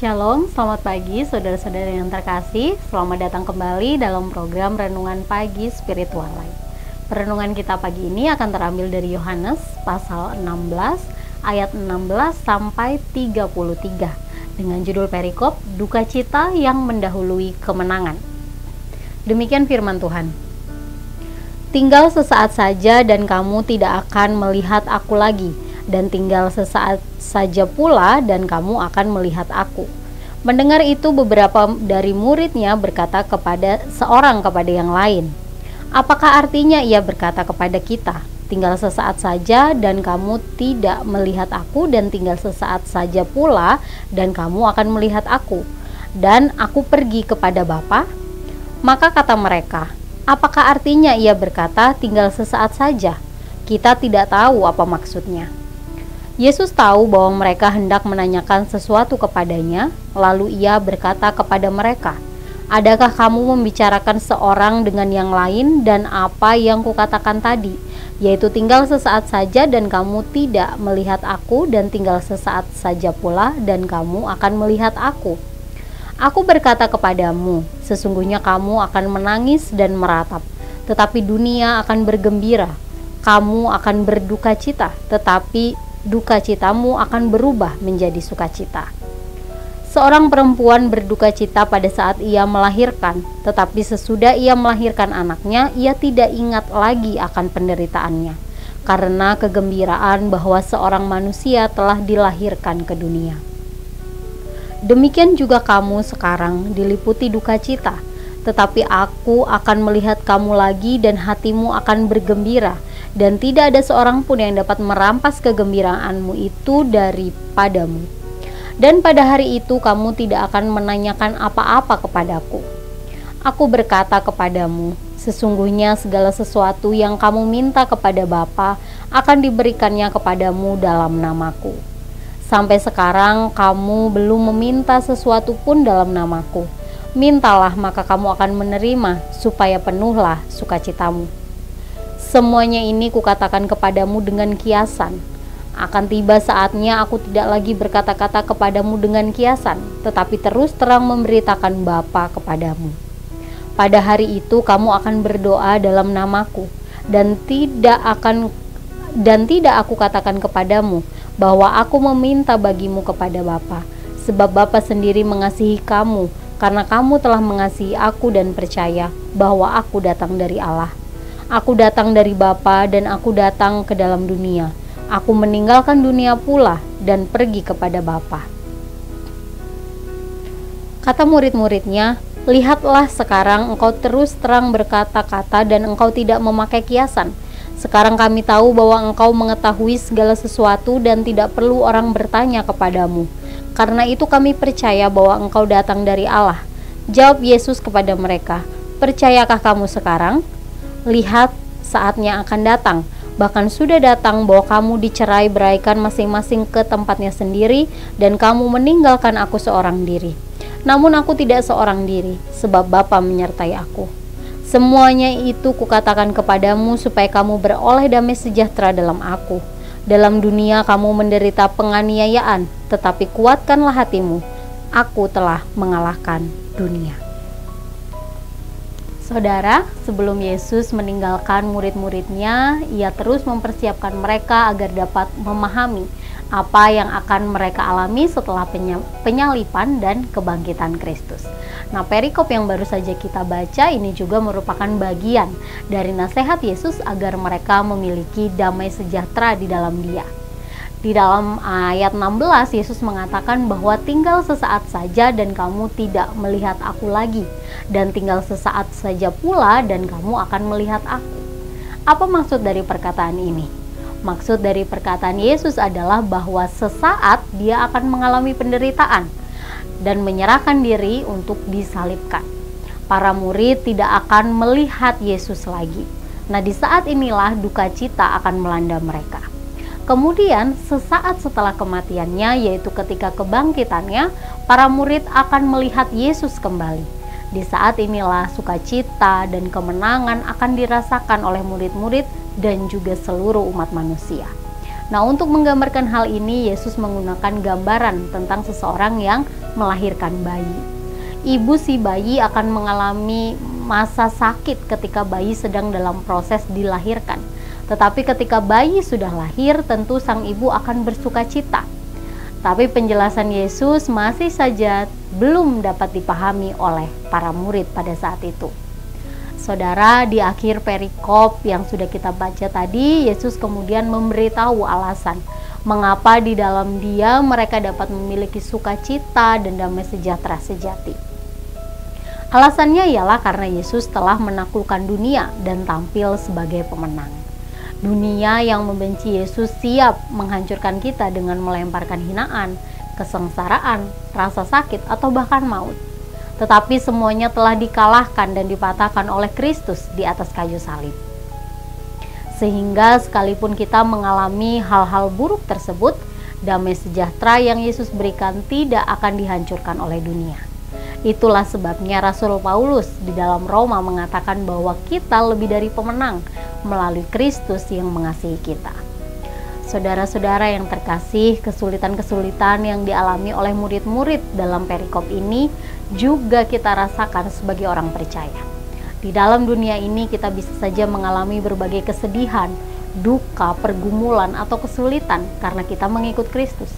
Shalom, selamat pagi saudara-saudara yang terkasih. Selamat datang kembali dalam program Renungan Pagi Spiritual Life. Perenungan kita pagi ini akan terambil dari Yohanes pasal 16 ayat 16 sampai 33 dengan judul perikop Duka Cita yang Mendahului Kemenangan. Demikian firman Tuhan. Tinggal sesaat saja dan kamu tidak akan melihat aku lagi, dan tinggal sesaat saja pula dan kamu akan melihat aku. Mendengar itu, beberapa dari muridnya berkata kepada yang lain, apakah artinya ia berkata kepada kita, tinggal sesaat saja dan kamu tidak melihat aku, dan tinggal sesaat saja pula dan kamu akan melihat aku, dan aku pergi kepada Bapa? Maka kata mereka, apakah artinya ia berkata tinggal sesaat saja? Kita tidak tahu apa maksudnya. Yesus tahu bahwa mereka hendak menanyakan sesuatu kepadanya, lalu ia berkata kepada mereka, adakah kamu membicarakan seorang dengan yang lain dan apa yang kukatakan tadi, yaitu tinggal sesaat saja dan kamu tidak melihat aku, dan tinggal sesaat saja pula dan kamu akan melihat aku. Aku berkata kepadamu, sesungguhnya kamu akan menangis dan meratap, tetapi dunia akan bergembira. Kamu akan berduka cita, tetapi duka citamu akan berubah menjadi sukacita. Seorang perempuan berduka cita pada saat ia melahirkan, tetapi sesudah ia melahirkan anaknya, ia tidak ingat lagi akan penderitaannya, karena kegembiraan bahwa seorang manusia telah dilahirkan ke dunia. Demikian juga kamu sekarang diliputi duka cita, tetapi aku akan melihat kamu lagi dan hatimu akan bergembira, dan tidak ada seorang pun yang dapat merampas kegembiraanmu itu daripadamu. Dan pada hari itu kamu tidak akan menanyakan apa-apa kepadaku. Aku berkata kepadamu, sesungguhnya segala sesuatu yang kamu minta kepada Bapa akan diberikannya kepadamu dalam namaku. Sampai sekarang kamu belum meminta sesuatu pun dalam namaku. Mintalah maka kamu akan menerima, supaya penuhlah sukacitamu. Semuanya ini kukatakan kepadamu dengan kiasan. Akan tiba saatnya aku tidak lagi berkata-kata kepadamu dengan kiasan, tetapi terus terang memberitakan Bapa kepadamu. Pada hari itu kamu akan berdoa dalam namaku, dan tidak aku katakan kepadamu bahwa aku meminta bagimu kepada Bapa, sebab Bapa sendiri mengasihi kamu, karena kamu telah mengasihi aku dan percaya bahwa aku datang dari Allah. Aku datang dari Bapa dan aku datang ke dalam dunia. Aku meninggalkan dunia pula dan pergi kepada Bapa. Kata murid-muridnya, lihatlah sekarang engkau terus terang berkata-kata dan engkau tidak memakai kiasan. Sekarang kami tahu bahwa engkau mengetahui segala sesuatu dan tidak perlu orang bertanya kepadamu. Karena itu kami percaya bahwa engkau datang dari Allah. Jawab Yesus kepada mereka, percayakah kamu sekarang? Lihat, saatnya akan datang, bahkan sudah datang bahwa kamu dicerai beraikan masing-masing ke tempatnya sendiri, dan kamu meninggalkan aku seorang diri. Namun aku tidak seorang diri, sebab Bapa menyertai aku. Semuanya itu kukatakan kepadamu supaya kamu beroleh damai sejahtera dalam aku. Dalam dunia kamu menderita penganiayaan, tetapi kuatkanlah hatimu. Aku telah mengalahkan dunia. Saudara, sebelum Yesus meninggalkan murid-muridnya, ia terus mempersiapkan mereka agar dapat memahami apa yang akan mereka alami setelah penyalipan dan kebangkitan Kristus. Nah, perikop yang baru saja kita baca ini juga merupakan bagian dari nasihat Yesus agar mereka memiliki damai sejahtera di dalam Dia. Di dalam ayat 16, Yesus mengatakan bahwa tinggal sesaat saja dan kamu tidak melihat aku lagi, dan tinggal sesaat saja pula dan kamu akan melihat aku. Apa maksud dari perkataan ini? Maksud dari perkataan Yesus adalah bahwa sesaat dia akan mengalami penderitaan dan menyerahkan diri untuk disalibkan. Para murid tidak akan melihat Yesus lagi. Nah, di saat inilah duka cita akan melanda mereka. Kemudian sesaat setelah kematiannya, yaitu ketika kebangkitannya, para murid akan melihat Yesus kembali. Di saat inilah sukacita dan kemenangan akan dirasakan oleh murid-murid dan juga seluruh umat manusia. Nah, untuk menggambarkan hal ini, Yesus menggunakan gambaran tentang seseorang yang melahirkan bayi. Ibu si bayi akan mengalami masa sakit ketika bayi sedang dalam proses dilahirkan. Tetapi ketika bayi sudah lahir, tentu sang ibu akan bersuka cita. Tapi penjelasan Yesus masih saja belum dapat dipahami oleh para murid pada saat itu. Saudara, di akhir perikop yang sudah kita baca tadi, Yesus kemudian memberitahu alasan mengapa di dalam Dia mereka dapat memiliki sukacita dan damai sejahtera sejati. Alasannya ialah karena Yesus telah menaklukkan dunia dan tampil sebagai pemenang. Dunia yang membenci Yesus siap menghancurkan kita dengan melemparkan hinaan, kesengsaraan, rasa sakit, atau bahkan maut. Tetapi semuanya telah dikalahkan dan dipatahkan oleh Kristus di atas kayu salib. Sehingga sekalipun kita mengalami hal-hal buruk tersebut, damai sejahtera yang Yesus berikan tidak akan dihancurkan oleh dunia. Itulah sebabnya Rasul Paulus di dalam Roma mengatakan bahwa kita lebih dari pemenang melalui Kristus yang mengasihi kita. Saudara-saudara yang terkasih, kesulitan-kesulitan yang dialami oleh murid-murid dalam perikop ini juga kita rasakan sebagai orang percaya. Di dalam dunia ini kita bisa saja mengalami berbagai kesedihan, duka, pergumulan, atau kesulitan karena kita mengikut Kristus.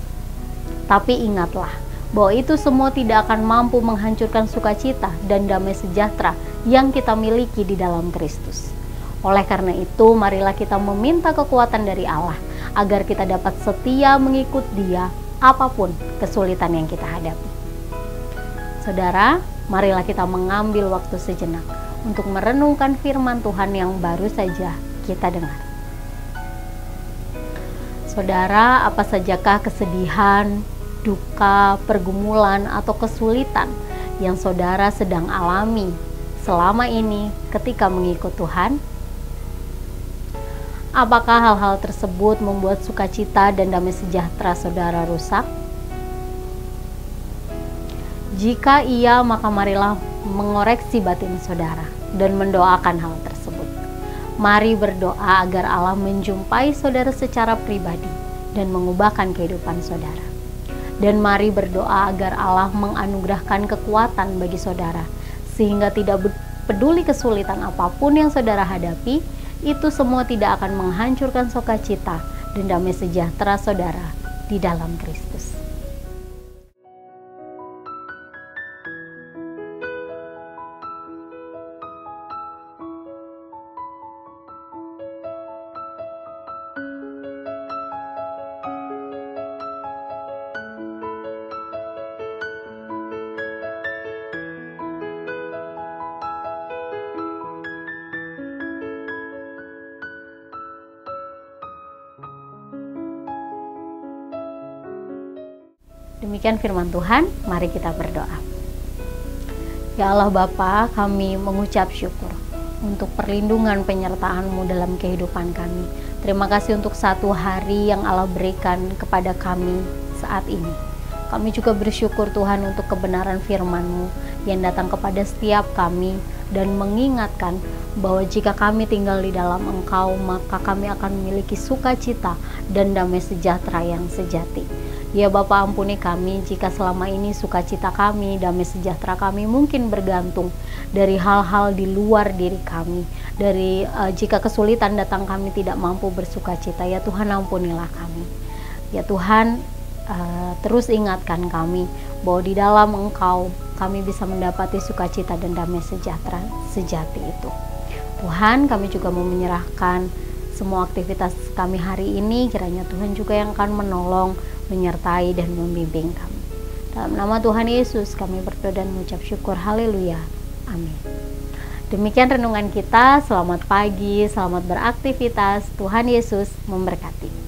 Tapi ingatlah bahwa itu semua tidak akan mampu menghancurkan sukacita dan damai sejahtera yang kita miliki di dalam Kristus. Oleh karena itu, marilah kita meminta kekuatan dari Allah agar kita dapat setia mengikut Dia apapun kesulitan yang kita hadapi. Saudara, marilah kita mengambil waktu sejenak untuk merenungkan firman Tuhan yang baru saja kita dengar. Saudara, apa sajakah kesedihan, duka, pergumulan, atau kesulitan yang saudara sedang alami selama ini ketika mengikut Tuhan? Apakah hal-hal tersebut membuat sukacita dan damai sejahtera saudara rusak? Jika iya, maka marilah mengoreksi batin saudara dan mendoakan hal tersebut. Mari berdoa agar Allah menjumpai saudara secara pribadi dan mengubahkan kehidupan saudara. Dan mari berdoa agar Allah menganugerahkan kekuatan bagi saudara, sehingga tidak peduli kesulitan apapun yang saudara hadapi, itu semua tidak akan menghancurkan sukacita dan damai sejahtera saudara di dalam Kristus. Demikian firman Tuhan, mari kita berdoa. Ya Allah Bapa, kami mengucap syukur untuk perlindungan penyertaan-Mu dalam kehidupan kami. Terima kasih untuk satu hari yang Allah berikan kepada kami saat ini. Kami juga bersyukur Tuhan untuk kebenaran firman-Mu yang datang kepada setiap kami dan mengingatkan bahwa jika kami tinggal di dalam Engkau, maka kami akan memiliki sukacita dan damai sejahtera yang sejati. Ya Bapa, ampuni kami jika selama ini sukacita kami, damai sejahtera kami mungkin bergantung dari hal-hal di luar diri kami. Jika kesulitan datang kami tidak mampu bersukacita, ya Tuhan ampunilah kami. Ya Tuhan, terus ingatkan kami bahwa di dalam Engkau kami bisa mendapati sukacita dan damai sejahtera sejati itu. Tuhan, kami juga mau menyerahkan semua aktivitas kami hari ini, kiranya Tuhan juga yang akan menolong, menyertai dan membimbing kami. Dalam nama Tuhan Yesus kami berdoa dan mengucap syukur. Haleluya. Amin. Demikian renungan kita. Selamat pagi, selamat beraktivitas. Tuhan Yesus memberkati.